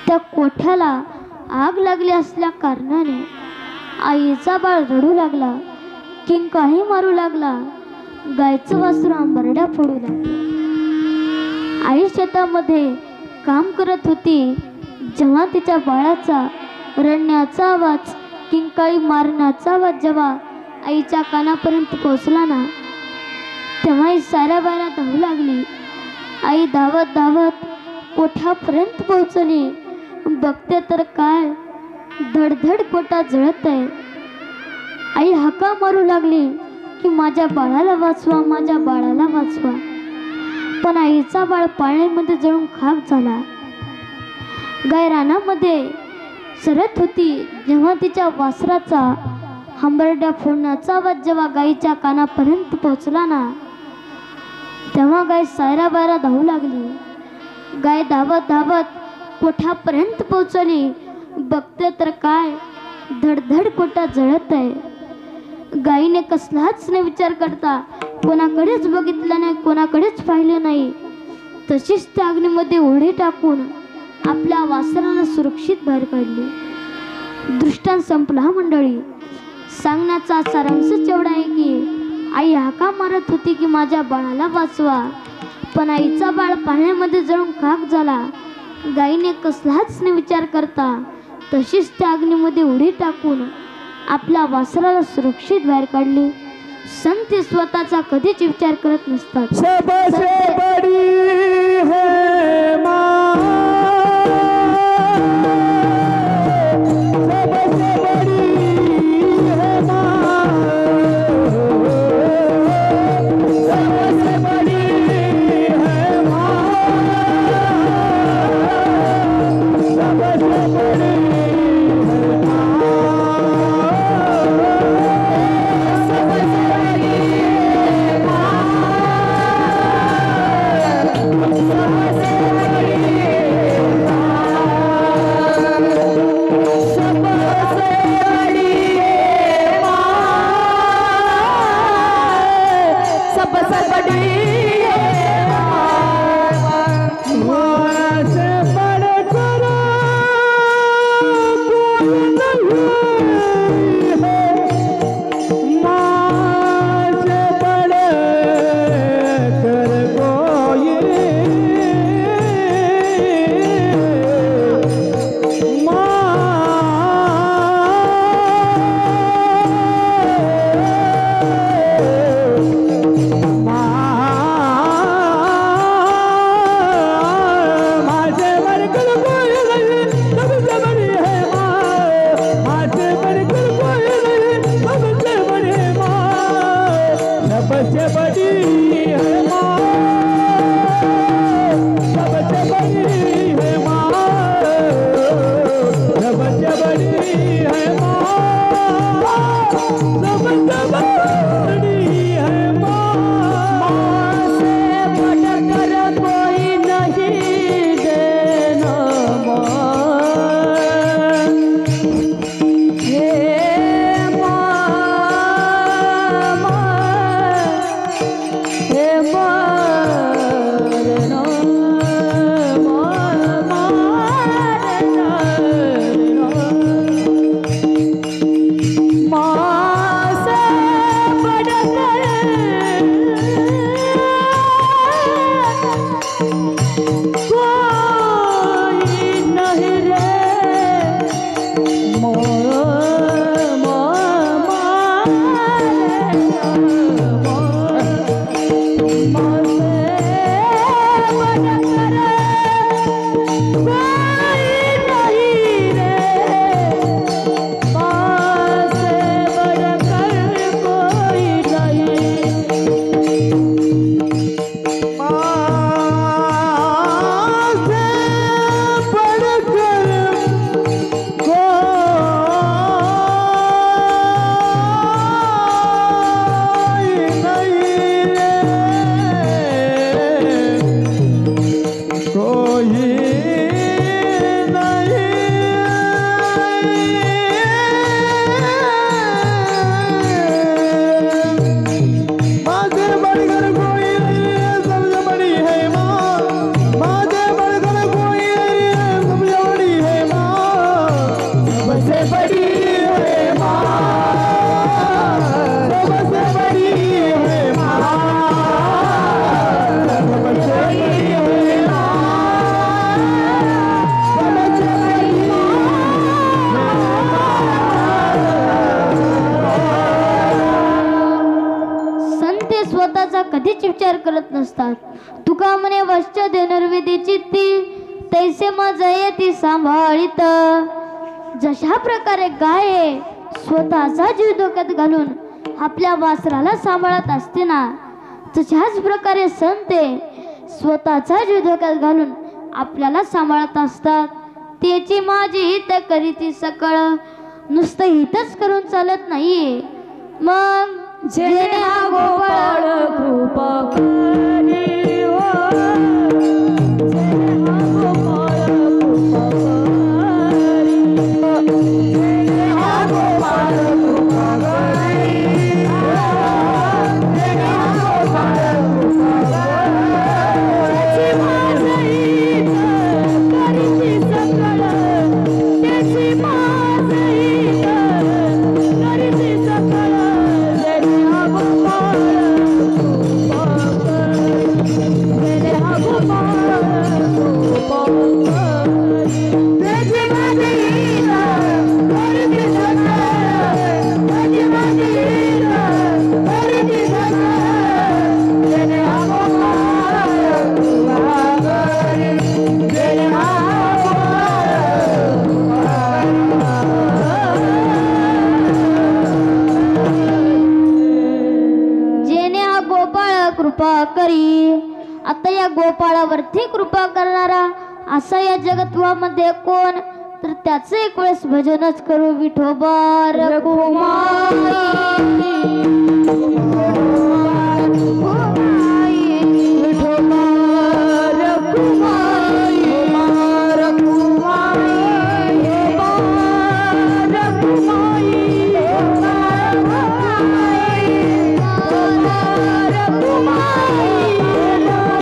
त्या कोठ्याला आग लागली असल्या कारणाने आईचा बाळ रडू लागला, किंकाळी मारू लागला, गायचं वासरू आंबरड्या फोडू लागलं. आई शेतामध्ये काम करत होती. जेव्हा तिच्या बाळाचा रडण्याचा आवाज, किंकाळी मारण्याचा आवाज जेव्हा आईच्या कानापर्यंत पोहोचला ना, तेव्हा आई साऱ्या बाळा धावू लागली. आई धावत धावत कोठ्यापर्यंत पोहोचली. बघते तर काय, धडधड कोटा जळत आहे. आई हाका मारू लागली की माझ्या बाळाला वाचवा, माझ्या बाळाला वाचवा. पण आईचा बाळ पाळण्यामध्ये जळून खाक झाला. गाय रानामध्ये सरत होती. जेव्हा तिच्या वासराचा हंबरड्या फोडण्याचा आवाज जेव्हा गायीच्या कानापर्यंत पोहोचला ना, तेव्हा गाय सायरा बायरा धावू लागली. गाय धावत धावत कोठ्यापर्यंत पोहोचली. बघते तर काय, धडधड कोटा जळत आहे. गायीने कसलाच न विचार करता, कोणाकडेच बघितलं नाही, कोणाकडेच पाहिले नाही, तशीच त्या अग्नीमध्ये उडी टाकून आपल्या वासराला सुरक्षित बाहेर काढली. दृष्टांत संपला मंडळी. सांगण्याचा सारांश एवढा आहे की आई हाका मारत होती की माझ्या बाळाला वाचवा, पण आईचा बाळ पाण्यामध्ये जळून खाक झाला. गायीने कसलाच न विचार करता तशीच त्या अग्नीमध्ये उडी टाकून आपल्या वासराला सुरक्षित बाहेर काढली. संत स्वतःचा कधीच विचार करत नसतात. सबसे बड़ी है माँ, सबसे बड़ी है माँ, सबसे बड़ी है माँ, सबसे बड़ी स्वतःचा कधीच विचार करत नसतात. तुका म्हणे वश्च धनुर्विधी चित्ती तैसे मज येती सांभाळीत. जशा प्रकारे गाय स्वतःचा जीव धोक्यात घालून आपल्या वासराला सांभाळत असते ना, तशाच प्रकारे संते स्वतःचा जीव धोक्यात घालून आपल्याला सांभाळत असतात. त्याची माझी हित करीती सकळ, नुसतं हितच करून चालत नाहीये. मग जेणे हा गोपाळ कृपा करी हो, जेणे हा गोपाळ कृपा करी, जेणे हा गोपाळ कृपा करी, जेणे हा गोपाळ कृपा करी. त्याची माझी हित करीती सकळ, त्याची माझी हित करीती सकळ. कृपा करी. आता या गोपाळावरती कृपा करणारा असा या जगत्वामध्ये कोण, तर त्याचं एक वेळेस भजनच करू. विठोबा रखुमाई, विठोबा रखुमाई,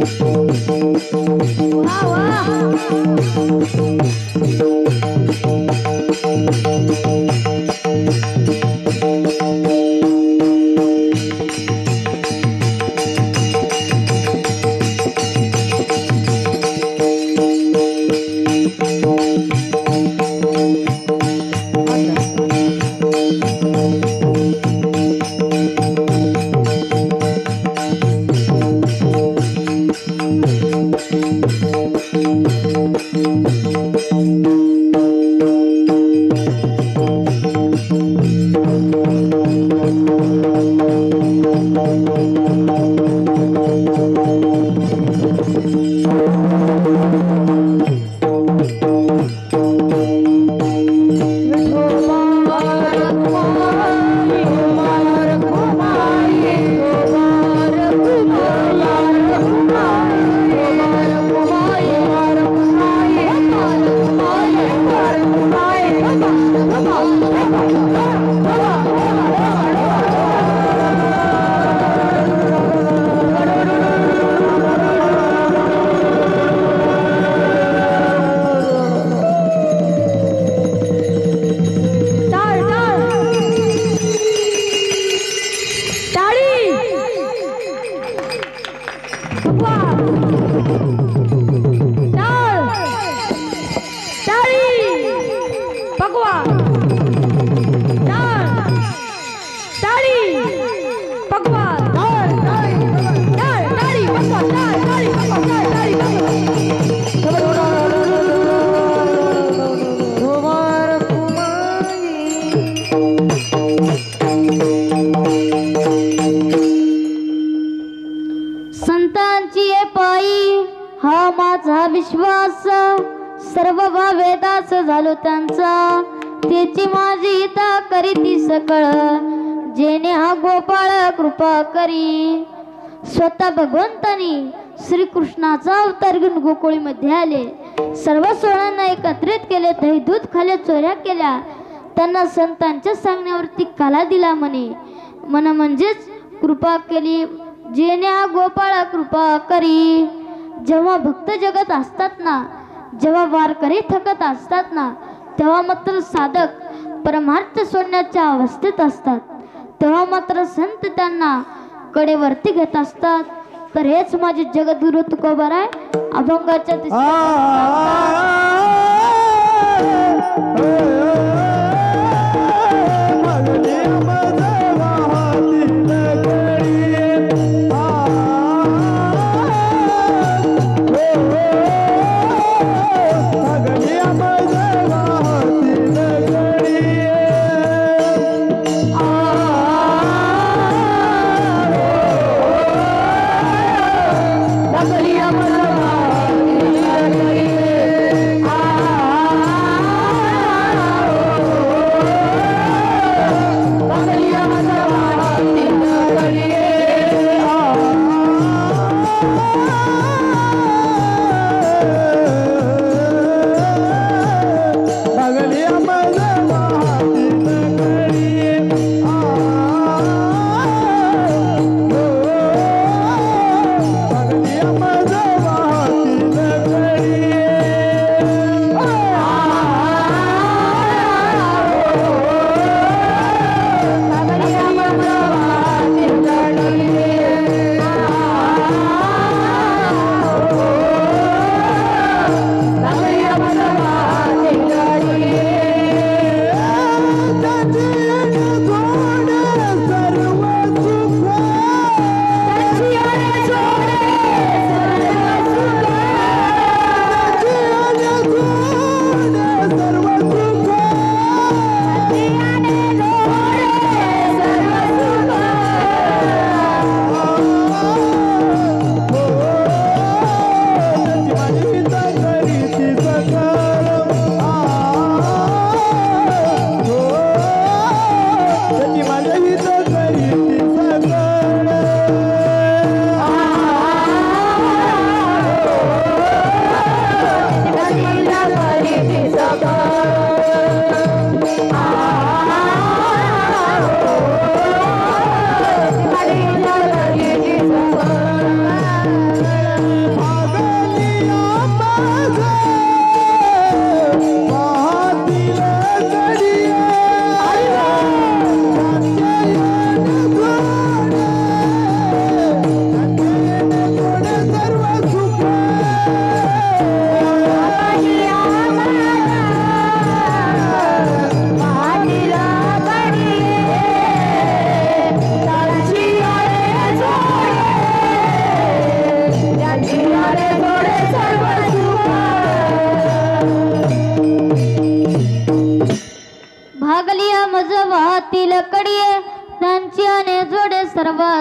वा वा. संतांची ये पायी हा माझा विश्वास, सर्व वेदास झालो त्यांचा, त्याची माझी हिता करीती सकळ, जेणे हा गोपाळ कृपा करी. स्वतः भगवंतानी श्रीकृष्णाचा अवतार घेऊन गोकुळीमध्ये आले, सर्व सोळांना एकत्रित केले, दही दूध खाले, चोऱ्या केल्या, त्यांना संतांच्या सांगण्यावरती काला दिला म्हणे. मन म्हणजेच कृपा केली, जेणे हा गोपाळ कृपा करी. जेव्हा भक्त जगत असतात ना, जेव्हा वारकरी थकत असतात ना, तेव्हा मात्र साधक परमार्थ सोडण्याच्या अवस्थेत असतात, तेव्हा मात्र संत त्यांना कडेवरती घेत असतात. तर हेच माझे जगद्गुरु तुकोबाराय अभंगाच्या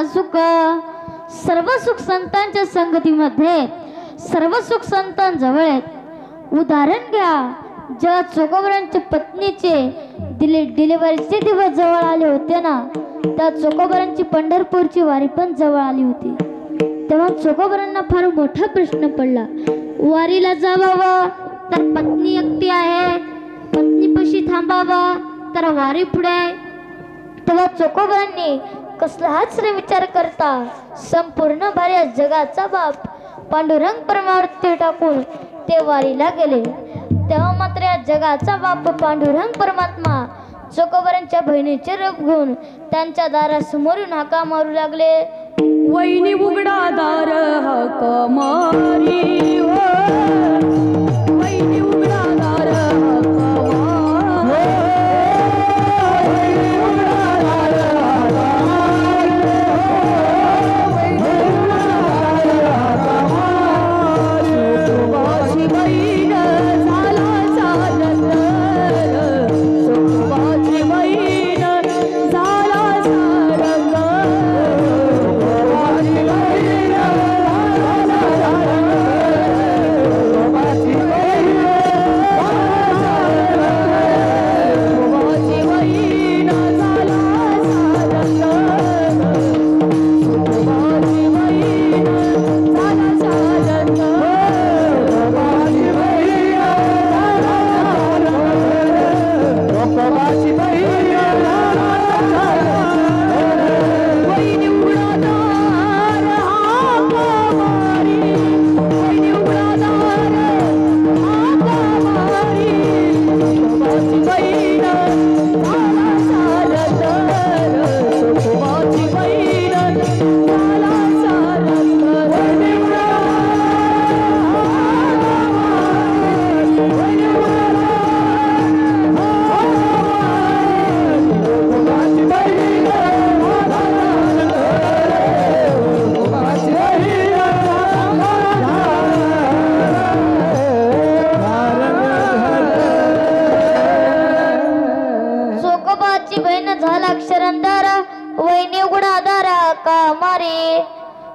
सुख सर्व सुख संतांच्या संगतीमध्ये, सर्व सुख संतांजवळ आहेत. उदाहरण घ्या, जेव्हा चोकोबारांच्या पत्नीचे डिलिव्हरीचे दिवस जवळ आले होते ना, त्या चोकोबारांची पंढरपूरची वारी पण जवळ आली होती. तेव्हा चोकोबारांना फार मोठा प्रश्न पडला. वारीला जावावा तर पत्नी एकटी आहे, पत्नीपाशी थांबावा तर वारी पुढे आहे. तेव्हा चोकोबारांनी कसलाच विचार करता संपूर्ण भार्या जगाचा बाप पांडुरंग परमावरती टाकून ते वारीला गेले. तेव्हा मात्र या जगाचा बाप पांडुरंग परमात्मा चोकोबारांच्या बहिणीचे रूप घेऊन त्यांच्या दारासमोरून हाका मारू लागले. वैनी उघडा दार हाका मारी हो, वैनी उघडा दार हाका मारी, वैनी उघडा दार हाका मारी, चोकोबाची बहीण झाला सारंग, चोकोबाची बहीण झाला सारंग,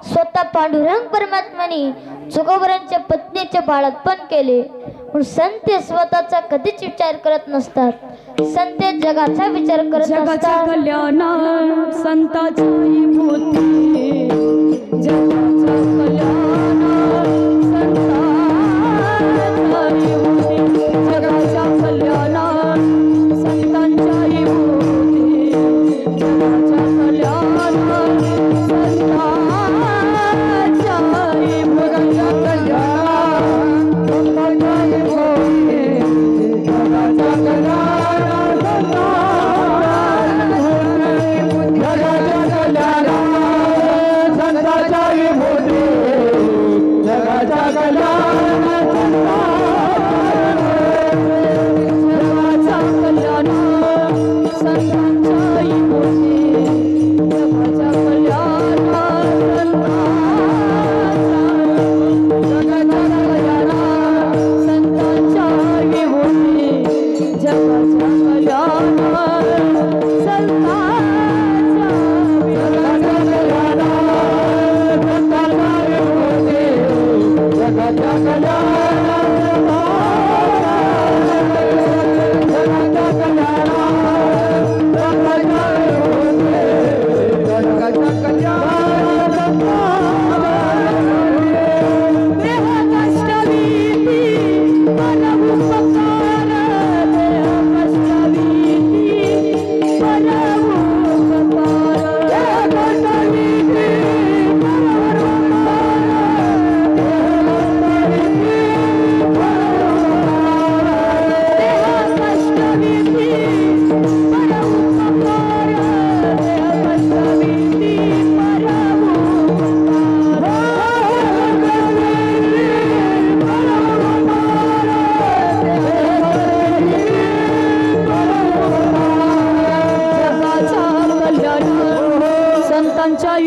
स्वतः पांडुरंग परमात्म्याने चोकोबारांच्या पत्नीचे बाळंतपण केले. पण संत स्वतःचा कधीच विचार करत नसतात, संत जगाचा विचार करत असतात. कल्याणा संताची मूर्ती, जगाचा कल्याणा संताची मूर्ती, जगाचा कल्याणा संतांची मूर्ती, जगाचा कल्याणा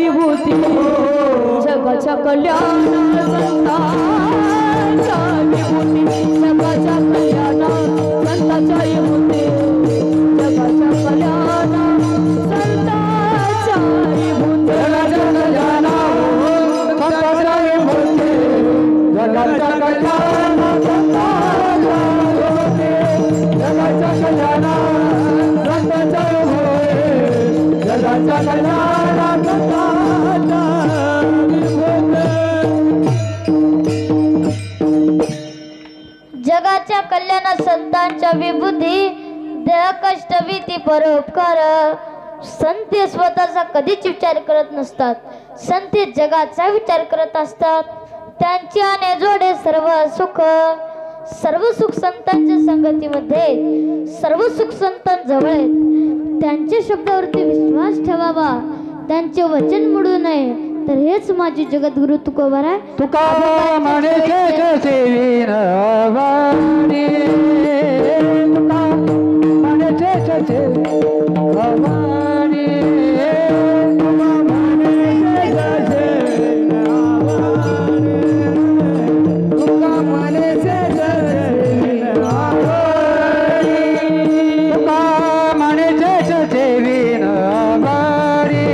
विभूती, जगाच्या कल्याण संतांच्या विभूती, जगाच्या कल्याण संतांच्या विभूती, जगाच्या कल्याण संतांच्या विभूती. जगाच्या कल्याणात संतांच्या विभूती देह कष्ट भीती परोपकार. संत हे स्वतःचा कधीच विचार करत नसतात, संत हे जगाचा विचार करत असतात. त्यांची आने जोडे सर्व सुख संतांच्या संगतीमध्ये, सर्व सुख संतांजवळ आहेत. त्यांच्या शब्दावरती विश्वास ठेवावा, त्यांचे वचन मोडू नये. तर हेच माझे जगद्गुरु तुकोबार आहे. तुका म्हणे सेवीन वाणी, तुका म्हणे वाणी, तुका म्हणे तुका म्हणे तुका म्हणे सेवीन वाणी, तुका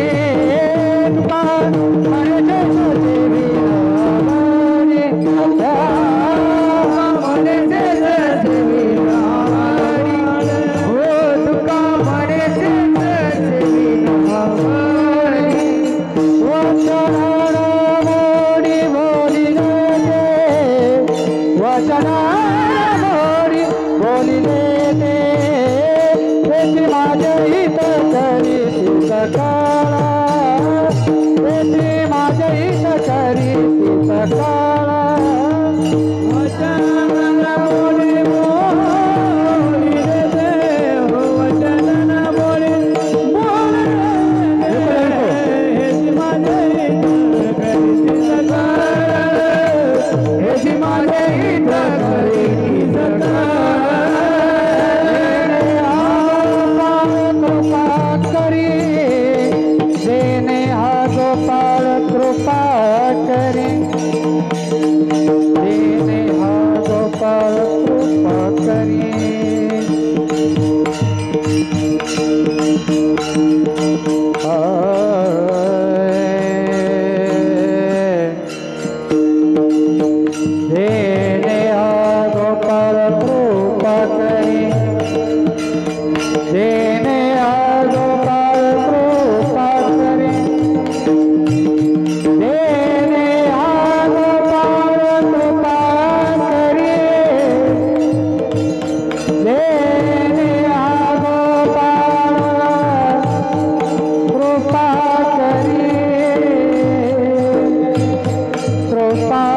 कृपा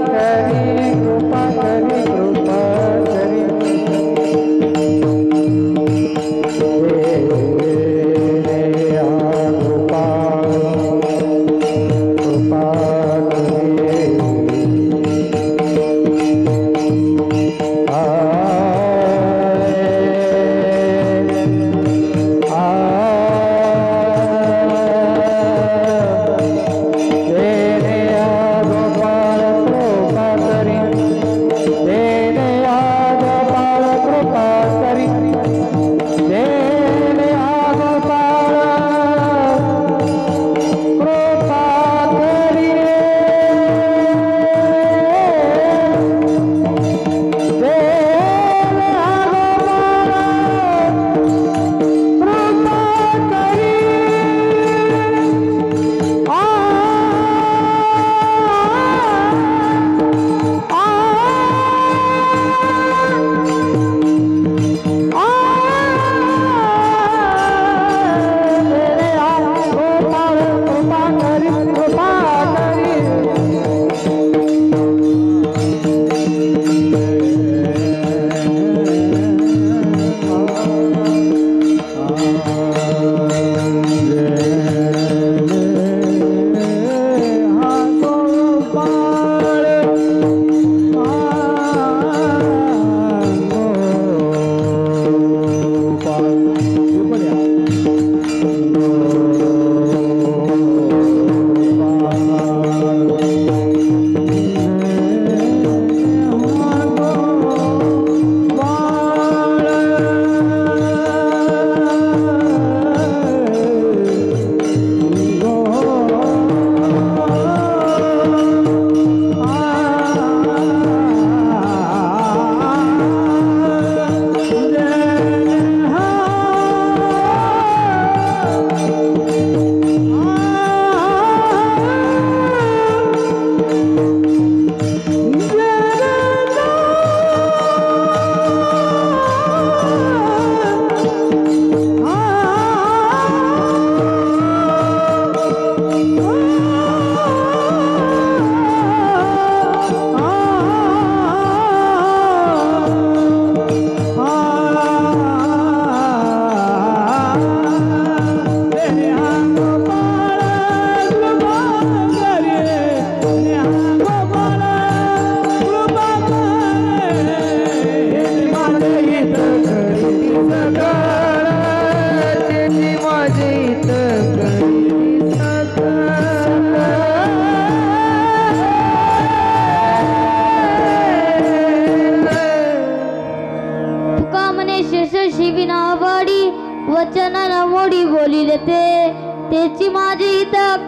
करी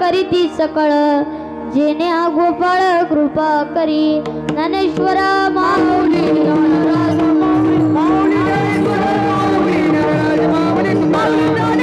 करीती सकळ जेने हा गोपाळ कृपा करी ज्ञानेश्वर माऊली ज्ञानराज माऊली माऊली ज्ञानेश्वर माऊली ज्ञानराज माऊली